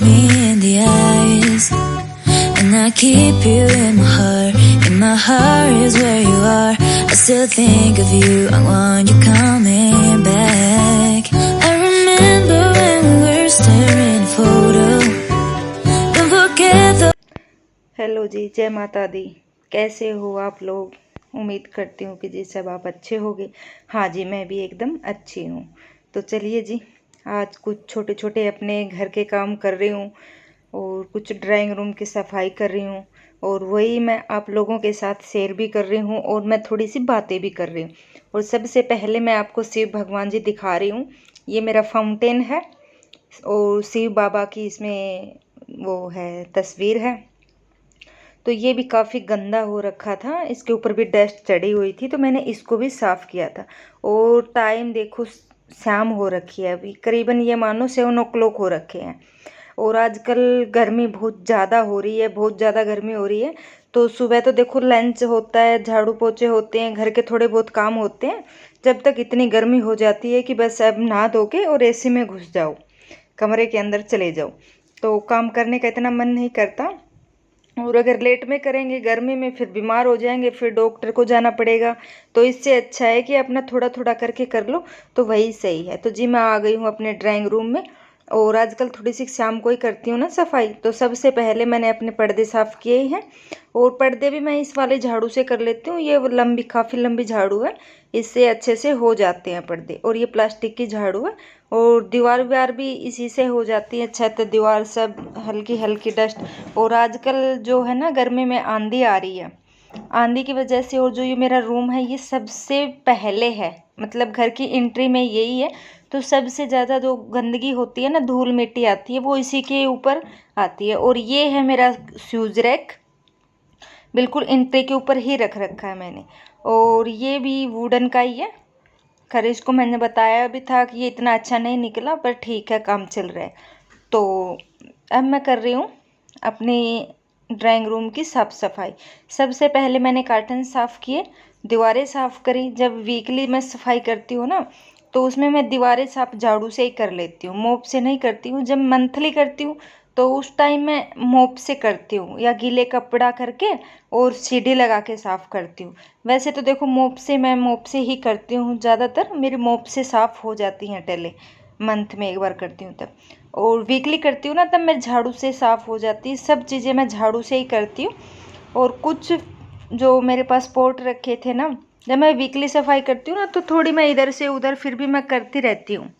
me in the eyes, and I keep you in my heart. In my heart is where you are. I still think of you. I want you coming back. I remember when we were staring at a photo. Don't forget the. Hello जी, जय माता दी। कैसे हो आप लोग? उम्मीद करती हूँ कि जी सब आप अच्छे होंगे। हाँ जी, मैं भी एकदम अच्छी हूँ। तो चलिए जी, आज कुछ छोटे छोटे अपने घर के काम कर रही हूँ और कुछ ड्राइंग रूम की सफाई कर रही हूँ, और वही मैं आप लोगों के साथ शेयर भी कर रही हूँ और मैं थोड़ी सी बातें भी कर रही हूँ। और सबसे पहले मैं आपको शिव भगवान जी दिखा रही हूँ। ये मेरा फाउंटेन है और शिव बाबा की इसमें वो है तस्वीर है। तो ये भी काफ़ी गंदा हो रखा था, इसके ऊपर भी डस्ट चढ़ी हुई थी, तो मैंने इसको भी साफ़ किया था। और टाइम देखो, शाम हो रखी है, अभी करीबन ये मानो 7 o'clock हो रखे हैं। और आजकल गर्मी बहुत ज़्यादा हो रही है, बहुत ज़्यादा गर्मी हो रही है। तो सुबह तो देखो लंच होता है, झाड़ू पोछे होते हैं, घर के थोड़े बहुत काम होते हैं, जब तक इतनी गर्मी हो जाती है कि बस अब नहा धो के और एसी में घुस जाओ, कमरे के अंदर चले जाओ, तो काम करने का इतना मन नहीं करता। और अगर लेट में करेंगे गर्मी में फिर बीमार हो जाएंगे, फिर डॉक्टर को जाना पड़ेगा। तो इससे अच्छा है कि अपना थोड़ा थोड़ा करके कर लो, तो वही सही है। तो जी मैं आ गई हूँ अपने ड्राइंग रूम में, और आजकल थोड़ी सी शाम को ही करती हूँ ना सफाई। तो सबसे पहले मैंने अपने पर्दे साफ़ किए हैं, और पर्दे भी मैं इस वाले झाड़ू से कर लेती हूँ। ये लंबी, काफ़ी लंबी झाड़ू है, इससे अच्छे से हो जाते हैं पर्दे। और ये प्लास्टिक की झाड़ू है, और दीवार व्यार भी इसी से हो जाती है, छत दीवार सब हल्की हल्की डस्ट। और आजकल जो है ना, गर्मी में आंधी आ रही है, आंधी की वजह से। और जो ये मेरा रूम है ये सबसे पहले है, मतलब घर की एंट्री में यही है। तो सबसे ज़्यादा जो गंदगी होती है ना, धूल मिट्टी आती है, वो इसी के ऊपर आती है। और ये है मेरा शूज रैक, बिल्कुल एंट्री के ऊपर ही रख रखा है मैंने। और ये भी वुडन का ही है। खैर इसको मैंने बताया भी था कि ये इतना अच्छा नहीं निकला, पर ठीक है, काम चल रहा है। तो अब मैं कर रही हूँ अपनी ड्राइंग रूम की साफ़ सफाई। सबसे पहले मैंने कर्टन साफ़ किए, दीवारें साफ़ करी। जब वीकली मैं सफाई करती हूँ ना, तो उसमें मैं दीवारें साफ झाड़ू से ही कर लेती हूँ, मोप से नहीं करती हूँ। जब मंथली करती हूँ तो उस टाइम मैं मोप से करती हूँ, या गीले कपड़ा करके और सीढ़ी लगा के साफ़ करती हूँ। वैसे तो देखो मोप से ही करती हूँ, ज़्यादातर मेरी मोप से साफ़ हो जाती हैं टैले। मंथ में एक बार करती हूँ तब, और वीकली करती हूँ ना तब मैं झाड़ू से साफ़ हो जाती है। सब चीज़ें मैं झाड़ू से ही करती हूँ। और कुछ जो मेरे पास पोट रखे थे ना, जब मैं वीकली सफाई करती हूँ ना, तो थोड़ी मैं इधर से उधर फिर भी मैं करती रहती हूँ।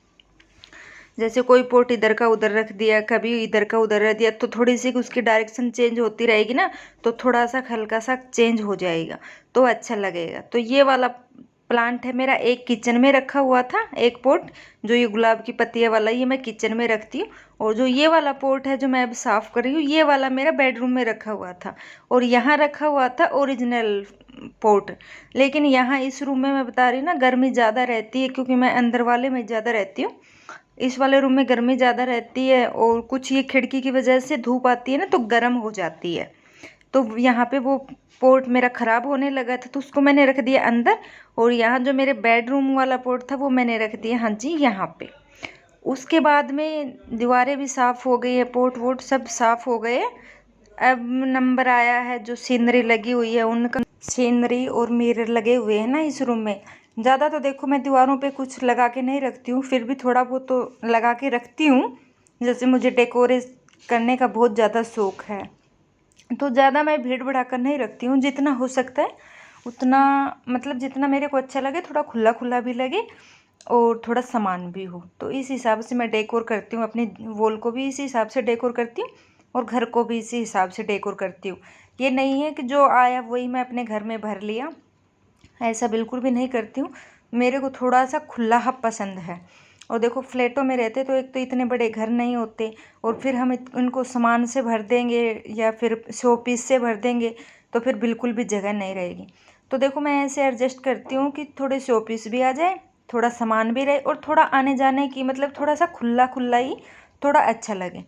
जैसे कोई पोट इधर का उधर रख दिया, कभी इधर का उधर रख दिया, तो थोड़ी सी उसकी डायरेक्शन चेंज होती रहेगी ना, तो थोड़ा सा हल्का सा चेंज हो जाएगा, तो अच्छा लगेगा। तो ये वाला प्लांट है मेरा, एक किचन में रखा हुआ था, एक पोट जो ये गुलाब की पत्तियाँ वाला, ये मैं किचन में रखती हूँ। और जो ये वाला पोट है जो मैं अब साफ़ कर रही हूँ, ये वाला मेरा बेडरूम में रखा हुआ था। और यहाँ रखा हुआ था ओरिजिनल पोट। लेकिन यहाँ इस रूम में मैं बता रही हूँ ना, गर्मी ज़्यादा रहती है, क्योंकि मैं अंदर वाले में ज़्यादा रहती हूँ। इस वाले रूम में गर्मी ज़्यादा रहती है, और कुछ ये खिड़की की वजह से धूप आती है ना, तो गर्म हो जाती है। तो यहाँ पे वो पोर्ट मेरा ख़राब होने लगा था, तो उसको मैंने रख दिया अंदर। और यहाँ जो मेरे बेडरूम वाला पोर्ट था वो मैंने रख दिया, हाँ जी, यहाँ पे। उसके बाद में दीवारें भी साफ़ हो गई है, पोर्ट वोट सब साफ़ हो गए। अब नंबर आया है जो सीनरी लगी हुई है उनका, सीनरी और मिरर लगे हुए हैं ना इस रूम में। ज़्यादा तो देखो मैं दीवारों पे कुछ लगा के नहीं रखती हूँ, फिर भी थोड़ा बहुत तो लगा के रखती हूँ। जैसे मुझे डेकोरेट करने का बहुत ज़्यादा शौक़ है, तो ज़्यादा मैं भीड़ बढ़ाकर नहीं रखती हूँ, जितना हो सकता है उतना, मतलब जितना मेरे को अच्छा लगे, थोड़ा खुला खुला भी लगे और थोड़ा सामान भी हो, तो इस हिसाब से मैं डेकोर करती हूँ। अपनी वॉल को भी इसी हिसाब से डेकोर करती हूँ, और घर को भी इसी हिसाब से डेकोर करती हूँ। ये नहीं है कि जो आया वही मैं अपने घर में भर लिया, ऐसा बिल्कुल भी नहीं करती हूँ। मेरे को थोड़ा सा खुला पसंद है। और देखो फ्लैटों में रहते तो एक तो इतने बड़े घर नहीं होते, और फिर हम इनको सामान से भर देंगे या फिर शो पीस से भर देंगे, तो फिर बिल्कुल भी जगह नहीं रहेगी। तो देखो मैं ऐसे एडजस्ट करती हूँ कि थोड़े शो पीस भी आ जाए, थोड़ा सामान भी रहे, और थोड़ा आने जाने की, मतलब थोड़ा सा खुला खुला ही थोड़ा अच्छा लगे।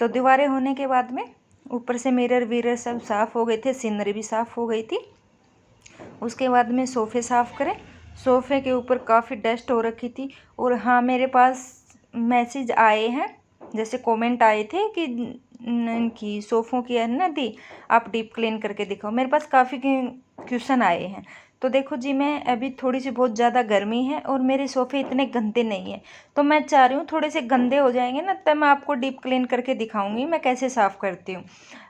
तो दीवारें होने के बाद में ऊपर से मिरर वीरर सब साफ़ हो गए थे, सीनरी भी साफ़ हो गई थी। उसके बाद में सोफ़े साफ़ करें। सोफ़े के ऊपर काफ़ी डस्ट हो रखी थी। और हाँ, मेरे पास मैसेज आए हैं जैसे कमेंट आए थे कि इनकी सोफ़ों की है ना दी, आप डीप क्लीन करके दिखाओ। मेरे पास काफ़ी क्वेश्चन आए हैं। तो देखो जी, मैं अभी थोड़ी सी बहुत ज़्यादा गर्मी है और मेरे सोफ़े इतने गंदे नहीं हैं, तो मैं चाह रही हूँ थोड़े से गंदे हो जाएंगे ना, तब मैं आपको डीप क्लीन करके दिखाऊंगी मैं कैसे साफ़ करती हूँ।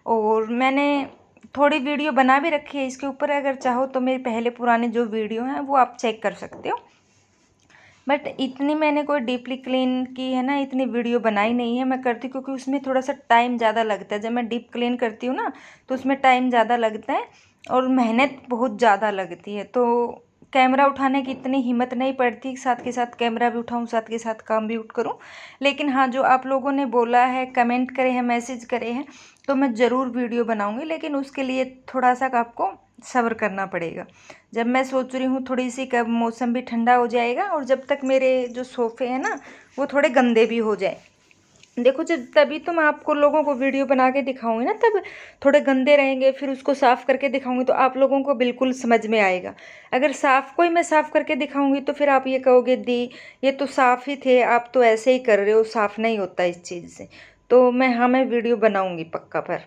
और मैंने थोड़ी वीडियो बना भी रखी है इसके ऊपर, अगर चाहो तो मेरे पहले पुराने जो वीडियो हैं वो आप चेक कर सकते हो। बट इतनी मैंने कोई डीपली क्लीन की है ना, इतनी वीडियो बनाई नहीं है। मैं करती क्योंकि उसमें थोड़ा सा टाइम ज़्यादा लगता है। जब मैं डीप क्लीन करती हूँ ना तो उसमें टाइम ज़्यादा लगता है और मेहनत बहुत ज़्यादा लगती है। तो कैमरा उठाने की इतनी हिम्मत नहीं पड़ती, साथ के साथ कैमरा भी उठाऊँ, साथ के साथ काम भी करूँ। लेकिन हाँ, जो आप लोगों ने बोला है, कमेंट करे हैं, मैसेज करे हैं, तो मैं ज़रूर वीडियो बनाऊँगी। लेकिन उसके लिए थोड़ा सा आपको सब्र करना पड़ेगा। जब मैं सोच रही हूँ थोड़ी सी कब मौसम भी ठंडा हो जाएगा और जब तक मेरे जो सोफ़े हैं ना वो थोड़े गंदे भी हो जाए। देखो, जब तभी तो मैं आपको लोगों को वीडियो बना के दिखाऊंगी ना, तब थोड़े गंदे रहेंगे, फिर उसको साफ़ करके दिखाऊंगी तो आप लोगों को बिल्कुल समझ में आएगा। अगर मैं साफ़ करके दिखाऊंगी तो फिर आप ये कहोगे दी ये तो साफ़ ही थे, आप तो ऐसे ही कर रहे हो, साफ़ नहीं होता इस चीज़ से। तो मैं वीडियो बनाऊँगी पक्का। पर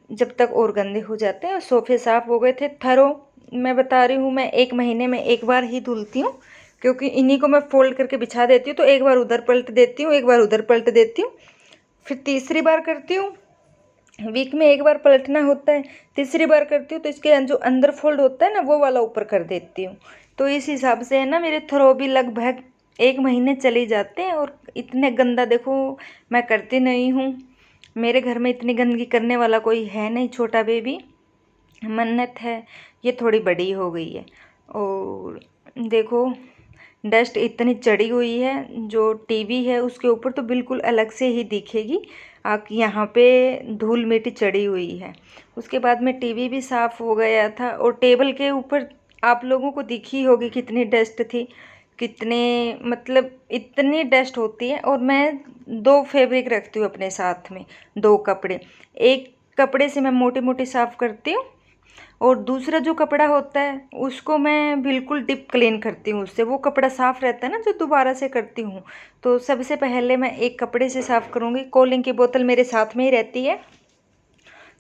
जब तक और गंदे हो जाते हैं। सोफ़े साफ़ हो गए थे थरो, मैं बता रही हूँ, मैं 1 महीने में 1 बार ही धुलती हूँ, क्योंकि इन्हीं को मैं फ़ोल्ड करके बिछा देती हूँ। तो एक बार उधर पलट देती हूँ, एक बार उधर पलट देती हूँ, फिर तीसरी बार करती हूँ। वीक में 1 बार पलटना होता है, तीसरी बार करती हूँ तो इसके जो अंदर फोल्ड होता है ना वो वाला ऊपर कर देती हूँ। तो इस हिसाब से है ना, मेरे थ्रो भी लगभग 1 महीने चले जाते हैं। और इतने गंदा देखो मैं करती नहीं हूँ। मेरे घर में इतनी गंदगी करने वाला कोई है नहीं। छोटा बेबी मन्नत है, ये थोड़ी बड़ी हो गई है। और देखो डस्ट इतनी चढ़ी हुई है, जो टीवी है उसके ऊपर तो बिल्कुल अलग से ही दिखेगी। आप यहाँ पे धूल मिट्टी चढ़ी हुई है। उसके बाद में टीवी भी साफ़ हो गया था और टेबल के ऊपर आप लोगों को दिखी होगी कितनी डस्ट थी, कितने मतलब इतनी डस्ट होती है। और मैं 2 फैब्रिक रखती हूँ अपने साथ में, 2 कपड़े। एक कपड़े से मैं मोटी मोटी साफ़ करती हूँ और दूसरा जो कपड़ा होता है उसको मैं बिल्कुल डीप क्लीन करती हूँ। उससे वो कपड़ा साफ़ रहता है ना, जो दोबारा से करती हूँ। तो सबसे पहले मैं एक कपड़े से साफ़ करूँगी। कोलिंग की बोतल मेरे साथ में ही रहती है,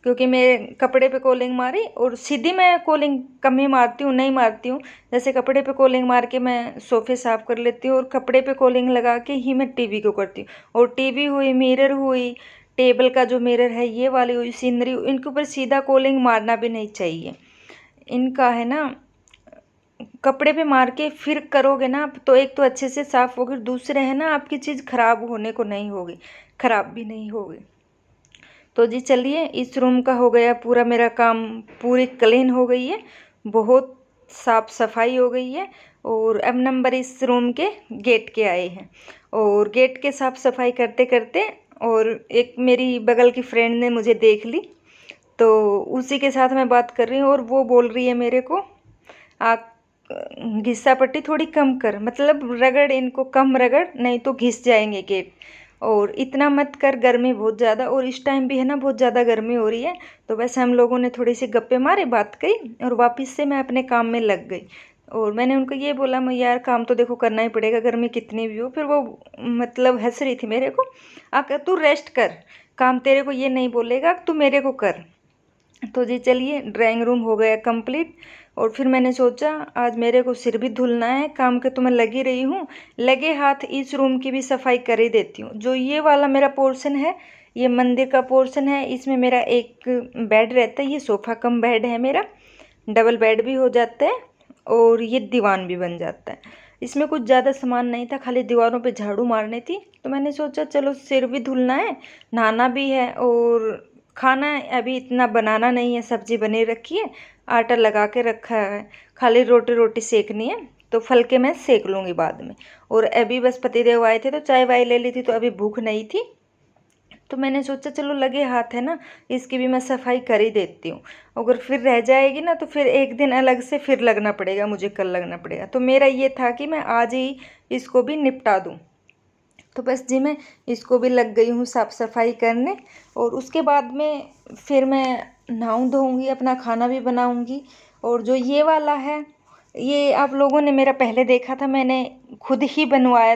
क्योंकि मेरे कपड़े पे कोलिंग मारी और सीधी मैं कोलिंग कम ही मारती हूँ, नहीं मारती हूँ। जैसे कपड़े पे कोलिंग मार के मैं सोफ़े साफ़ कर लेती हूँ और कपड़े पे कोलिंग लगा के ही मैं टीवी को करती हूँ। और टीवी हुई, मिरर हुई, टेबल का जो मिरर है ये वाली हुई, सीनरी, इनके ऊपर सीधा कोलिंग मारना भी नहीं चाहिए। इनका है ना कपड़े पे मार के फिर करोगे ना आप, तो एक तो अच्छे से साफ़ होगी, दूसरे है ना आपकी चीज़ ख़राब होने को नहीं होगी, ख़राब भी नहीं होगी। तो जी चलिए, इस रूम का हो गया पूरा मेरा काम, पूरी क्लीन हो गई है, बहुत साफ़ सफाई हो गई है। और अब नंबर इस रूम के गेट के आए हैं। और गेट के साफ़ सफाई करते करते और एक मेरी बगल की फ्रेंड ने मुझे देख ली, तो उसी के साथ मैं बात कर रही हूँ और वो बोल रही है मेरे को, आप घिस्सा पट्टी थोड़ी कम कर, मतलब रगड़, इनको कम रगड़, नहीं तो घिस जाएंगे गेट। और इतना मत कर, गर्मी बहुत ज़्यादा, और इस टाइम भी है ना बहुत ज़्यादा गर्मी हो रही है। तो वैसे हम लोगों ने थोड़ी सी गप्पे मारे, बात करी और वापस से मैं अपने काम में लग गई। और मैंने उनको ये बोला, मैं यार काम तो देखो करना ही पड़ेगा, गर्मी कितनी भी हो। फिर वो मतलब हंस रही थी मेरे को, आकर तू रेस्ट कर, काम तेरे को ये नहीं बोलेगा, तू मेरे को कर। तो जी चलिए, ड्राइंग रूम हो गया कंप्लीट। और फिर मैंने सोचा आज मेरे को सिर भी धुलना है, काम के तो मैं लगी रही हूँ, लगे हाथ इस रूम की भी सफाई कर ही देती हूँ। जो ये वाला मेरा पोर्शन है, ये मंदिर का पोर्शन है, इसमें मेरा एक बेड रहता है, ये सोफ़ा कम बेड है मेरा, डबल बेड भी हो जाता है और ये दीवान भी बन जाता है। इसमें कुछ ज़्यादा सामान नहीं था, खाली दीवारों पे झाड़ू मारनी थी। तो मैंने सोचा चलो सिर भी धुलना है, नहाना भी है, और खाना अभी इतना बनाना नहीं है, सब्जी बनी रखी है, आटा लगा के रखा है, खाली रोटी सेकनी है, तो फलके मैं सेक लूँगी बाद में। और अभी बस पतिदेव आए थे तो चाय वाय ले ली थी, तो अभी भूख नहीं थी। तो मैंने सोचा चलो लगे हाथ है ना, इसकी भी मैं सफाई कर ही देती हूँ। अगर फिर रह जाएगी ना तो फिर एक दिन अलग से फिर लगना पड़ेगा, मुझे कल लगना पड़ेगा। तो मेरा ये था कि मैं आज ही इसको भी निपटा दूँ। तो बस जी मैं इसको भी लग गई हूँ साफ़ सफाई करने। और उसके बाद में फिर मैं नहाऊँ धोऊँगी, अपना खाना भी बनाऊँगी। और जो ये वाला है ये आप लोगों ने मेरा पहले देखा था, मैंने खुद ही बनवाया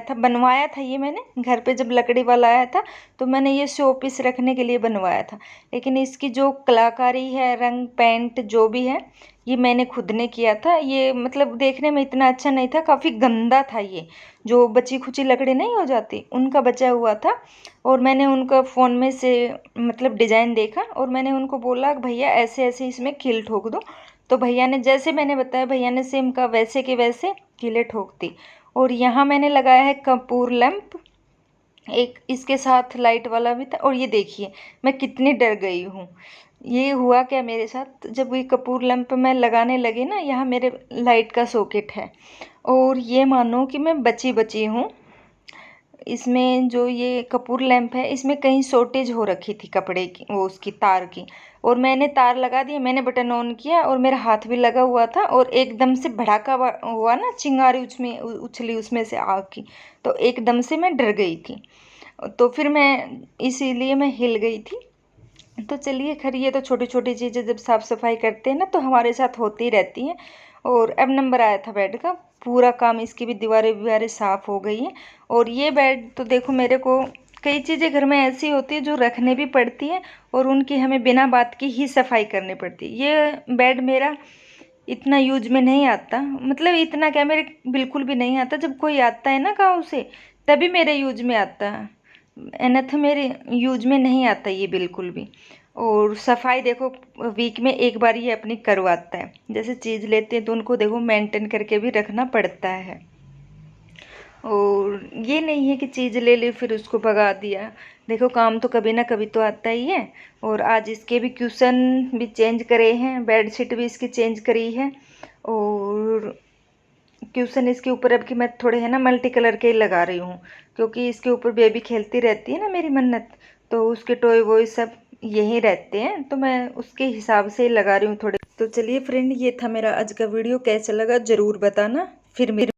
था ये मैंने घर पे जब लकड़ी वाला आया था तो मैंने ये शो पीस रखने के लिए बनवाया था। लेकिन इसकी जो कलाकारी है, रंग पेंट जो भी है, ये मैंने खुद ने किया था। ये मतलब देखने में इतना अच्छा नहीं था, काफ़ी गंदा था। ये जो बची खुची लकड़ी नहीं हो जाती उनका बचा हुआ था। और मैंने उनका फ़ोन में से मतलब डिज़ाइन देखा और मैंने उनको बोला भैया ऐसे ऐसे इसमें कील ठोक दो। तो भैया ने जैसे मैंने बताया, भैया ने सेम का वैसे के वैसे कीलें ठोक दी। और यहाँ मैंने लगाया है कपूर लैंप, एक इसके साथ लाइट वाला भी था। और ये देखिए मैं कितनी डर गई हूँ। ये हुआ क्या मेरे साथ, जब ये कपूर लैंप मैं लगाने लगी ना, यहाँ मेरे लाइट का सॉकेट है और ये मानो कि मैं बची बची हूँ। इसमें जो ये कपूर लैंप है इसमें कहीं शॉर्टेज हो रखी थी कपड़े की, वो उसकी तार की। और मैंने तार लगा दिया, मैंने बटन ऑन किया और मेरा हाथ भी लगा हुआ था और एकदम से भड़ाका हुआ ना, चिंगारी उसमें उछली उसमें से आग की। तो एकदम से मैं डर गई थी, तो फिर मैं इसीलिए मैं हिल गई थी। तो चलिए खैर, ये तो छोटी छोटी चीज़ें जब साफ़ सफाई करते हैं ना तो हमारे साथ होती ही रहती हैं। और अब नंबर आया था बेड का, पूरा काम इसकी भी दीवारें वीवारें साफ़ हो गई हैं। और ये बेड तो देखो, मेरे को कई चीज़ें घर में ऐसी होती है जो रखने भी पड़ती हैं और उनकी हमें बिना बात की ही सफाई करनी पड़ती है। ये बेड मेरा इतना यूज में नहीं आता, मतलब इतना क्या, मेरे बिल्कुल भी नहीं आता। जब कोई आता है ना गाँव से तभी मेरे यूज में आता है, अन्यथा मेरे यूज में नहीं आता ये बिल्कुल भी। और सफाई देखो वीक में एक बार ये अपनी करवाता है। जैसे चीज़ लेते हैं तो उनको देखो मेंटेन करके भी रखना पड़ता है। और ये नहीं है कि चीज़ ले ली फिर उसको भगा दिया। देखो काम तो कभी ना कभी तो आता ही है। और आज इसके भी क्यूशन भी चेंज करे हैं, बेडशीट भी इसकी चेंज करी है। और क्यूशन इसके ऊपर अब की मैं थोड़े है ना मल्टी कलर के ही लगा रही हूँ, क्योंकि इसके ऊपर बेबी खेलती रहती है ना मेरी मन्नत, तो उसके टॉय वॉय सब यहीं रहते हैं, तो मैं उसके हिसाब से ही लगा रही हूँ थोड़े। तो चलिए फ्रेंड, ये था मेरा आज का वीडियो, कैसा लगा ज़रूर बताना। फिर